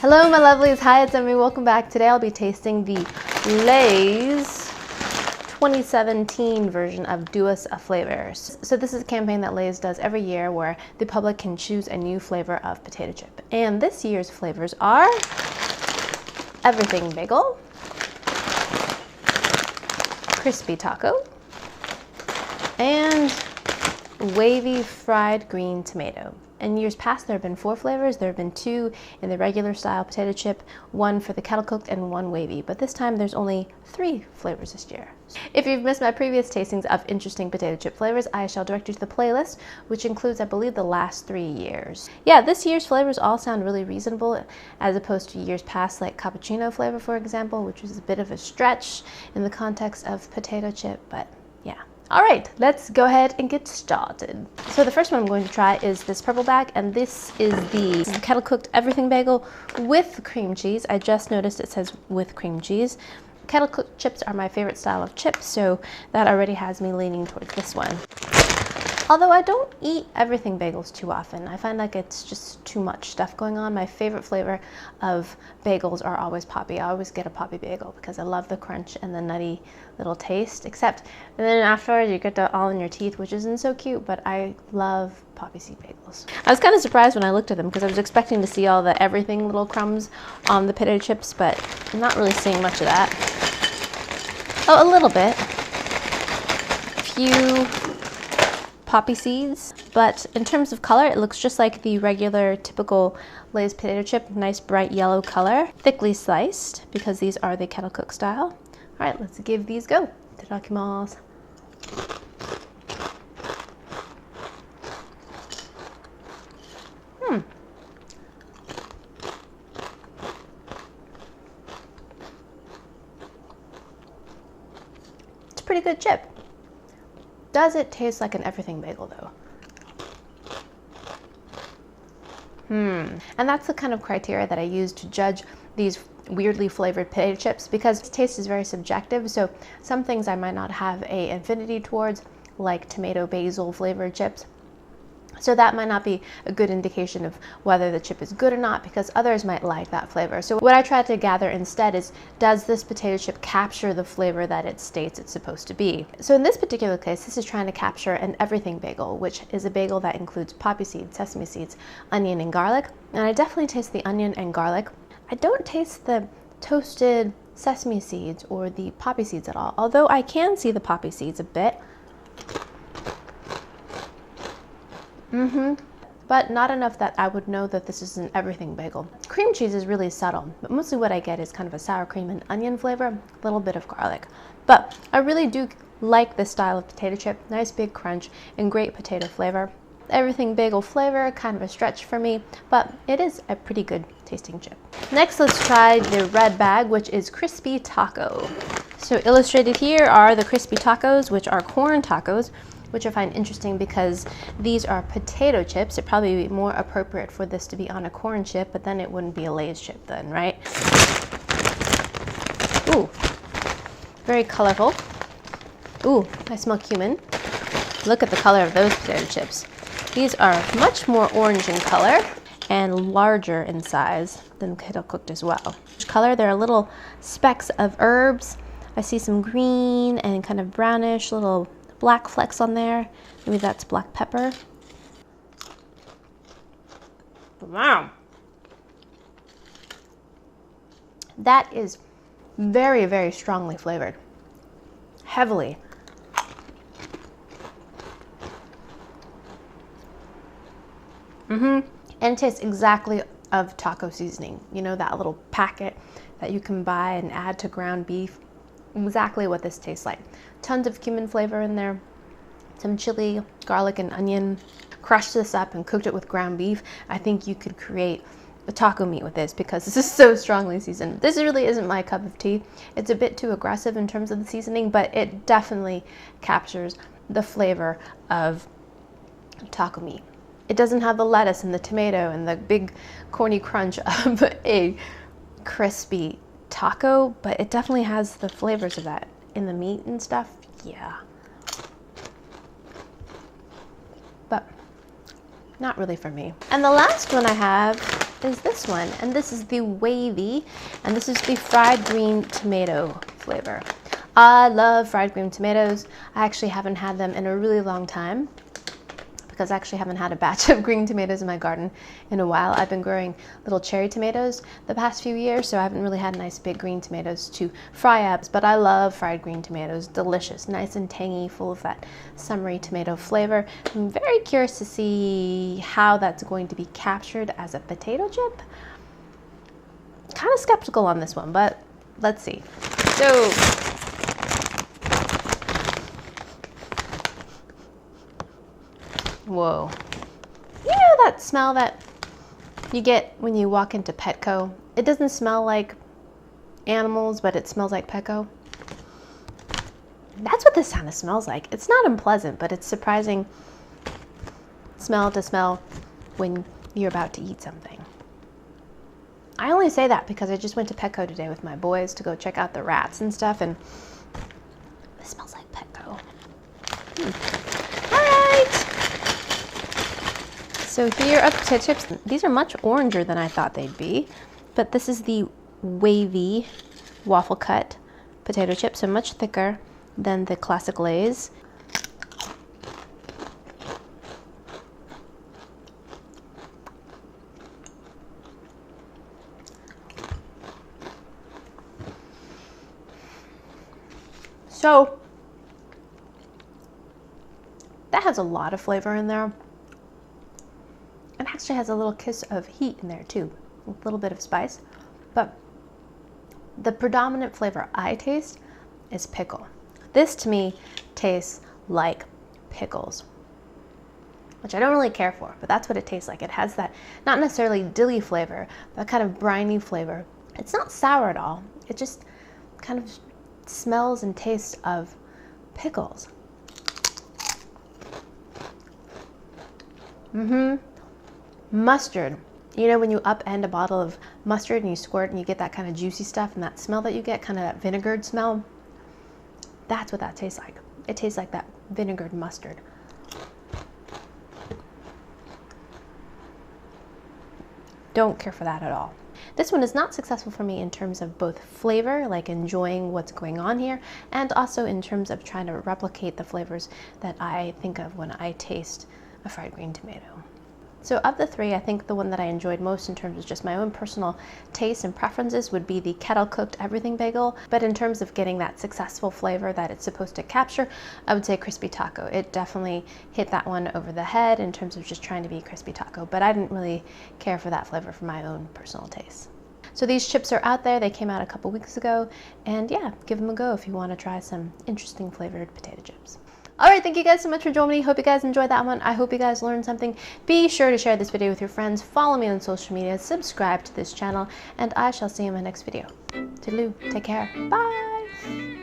Hello my lovelies, hi, it's Emmy, welcome back. Today I'll be tasting the Lay's 2017 version of Do Us a Flavor. So this is a campaign that Lay's does every year where the public can choose a new flavor of potato chip. And this year's flavors are Everything Bagel, Crispy Taco, and Wavy Fried Green Tomato. In years past, there have been 4 flavors. There have been 2 in the regular style potato chip, 1 for the kettle cooked, and 1 wavy. But this time, there's only 3 flavors this year. If you've missed my previous tastings of interesting potato chip flavors, I shall direct you to the playlist, which includes, I believe, the last 3 years. Yeah, this year's flavors all sound really reasonable, as opposed to years past, like cappuccino flavor, for example, which was a bit of a stretch in the context of potato chip, but yeah. All right, let's go ahead and get started. So the first one I'm going to try is this purple bag, and this is the kettle cooked everything bagel with cream cheese. I just noticed it says with cream cheese. Kettle cooked chips are my favorite style of chips, so that already has me leaning towards this one. Although I don't eat everything bagels too often. I find like it's just too much stuff going on. My favorite flavor of bagels are always poppy. I always get a poppy bagel because I love the crunch and the nutty little taste, except and then afterwards you get that all in your teeth, which isn't so cute, but I love poppy seed bagels. I was kind of surprised when I looked at them because I was expecting to see all the everything little crumbs on the potato chips, but I'm not really seeing much of that. Oh, a little bit. A few poppy seeds, but in terms of color, it looks just like the regular typical Lay's potato chip. Nice bright yellow color, thickly sliced because these are the kettle cook style. All right, let's give these go. Itadakimasu. It's a pretty good chip. Does it taste like an everything bagel though? And that's the kind of criteria that I use to judge these weirdly flavored potato chips, because taste is very subjective. So some things I might not have an affinity towards, like tomato basil flavored chips. So that might not be a good indication of whether the chip is good or not, because others might like that flavor. So what I try to gather instead is, does this potato chip capture the flavor that it states it's supposed to be? So in this particular case, this is trying to capture an everything bagel, which is a bagel that includes poppy seeds, sesame seeds, onion, and garlic. And I definitely taste the onion and garlic. I don't taste the toasted sesame seeds or the poppy seeds at all, although I can see the poppy seeds a bit. But not enough that I would know that this is an everything bagel. Cream cheese is really subtle, but mostly what I get is kind of a sour cream and onion flavor, a little bit of garlic. But I really do like this style of potato chip. Nice big crunch and great potato flavor. Everything bagel flavor, kind of a stretch for me, but it is a pretty good tasting chip. Next, let's try the red bag, which is crispy taco. So illustrated here are the crispy tacos, which are corn tacos, which I find interesting because these are potato chips. It'd probably be more appropriate for this to be on a corn chip, but then it wouldn't be a Lay's chip then, right? Ooh, very colorful. Ooh, I smell cumin. Look at the color of those potato chips. These are much more orange in color and larger in size than kettle cooked as well. Color, there are little specks of herbs. I see some green and kind of brownish little black flecks on there. Maybe that's black pepper. Wow. That is very, very strongly flavored. Heavily. And it tastes exactly of taco seasoning. You know, that little packet that you can buy and add to ground beef. Exactly what this tastes like. Tons of cumin flavor in there, some chili, garlic, and onion. Crushed this up and cooked it with ground beef. I think you could create a taco meat with this because this is so strongly seasoned. This really isn't my cup of tea. It's a bit too aggressive in terms of the seasoning, but it definitely captures the flavor of taco meat. It doesn't have the lettuce and the tomato and the big corny crunch of a crispy taco, but it definitely has the flavors of that in the meat and stuff. Yeah, but not really for me. And the last one I have is this one, and this is the Wavy, and this is the fried green tomato flavor. I love fried green tomatoes. I actually haven't had them in a really long time because I actually haven't had a batch of green tomatoes in my garden in a while. I've been growing little cherry tomatoes the past few years, so I haven't really had nice big green tomatoes to fry up, but I love fried green tomatoes. Delicious, nice and tangy, full of that summery tomato flavor. I'm very curious to see how that's going to be captured as a potato chip. Kind of skeptical on this one, but let's see. So, whoa. You know that smell that you get when you walk into Petco? It doesn't smell like animals, but it smells like Petco. That's what this kind of smells like. It's not unpleasant, but it's surprising smell to smell when you're about to eat something. I only say that because I just went to Petco today with my boys to go check out the rats and stuff, and it smells like Petco. All right. So here are potato chips. These are much oranger than I thought they'd be, but this is the Wavy waffle cut potato chips, so much thicker than the classic Lay's. So that has a lot of flavor in there. It actually has a little kiss of heat in there too, a little bit of spice, but the predominant flavor I taste is pickle. This to me tastes like pickles, which I don't really care for, but that's what it tastes like. It has that, not necessarily dilly flavor, but kind of briny flavor. It's not sour at all. It just kind of smells and tastes of pickles. Mustard. You know when you upend a bottle of mustard and you squirt and you get that kind of juicy stuff and that smell that you get, kind of that vinegared smell? That's what that tastes like. It tastes like that vinegared mustard. Don't care for that at all. This one is not successful for me in terms of both flavor, like enjoying what's going on here, and also in terms of trying to replicate the flavors that I think of when I taste a fried green tomato. So of the three, I think the one that I enjoyed most in terms of just my own personal taste and preferences would be the kettle cooked Everything Bagel. But in terms of getting that successful flavor that it's supposed to capture, I would say crispy taco. It definitely hit that one over the head in terms of just trying to be crispy taco, but I didn't really care for that flavor for my own personal taste. So these chips are out there. They came out a couple weeks ago, and yeah, give them a go if you want to try some interesting flavored potato chips. All right, thank you guys so much for joining me. Hope you guys enjoyed that one. I hope you guys learned something. Be sure to share this video with your friends, follow me on social media, subscribe to this channel, and I shall see you in my next video. Toodaloo, take care, bye.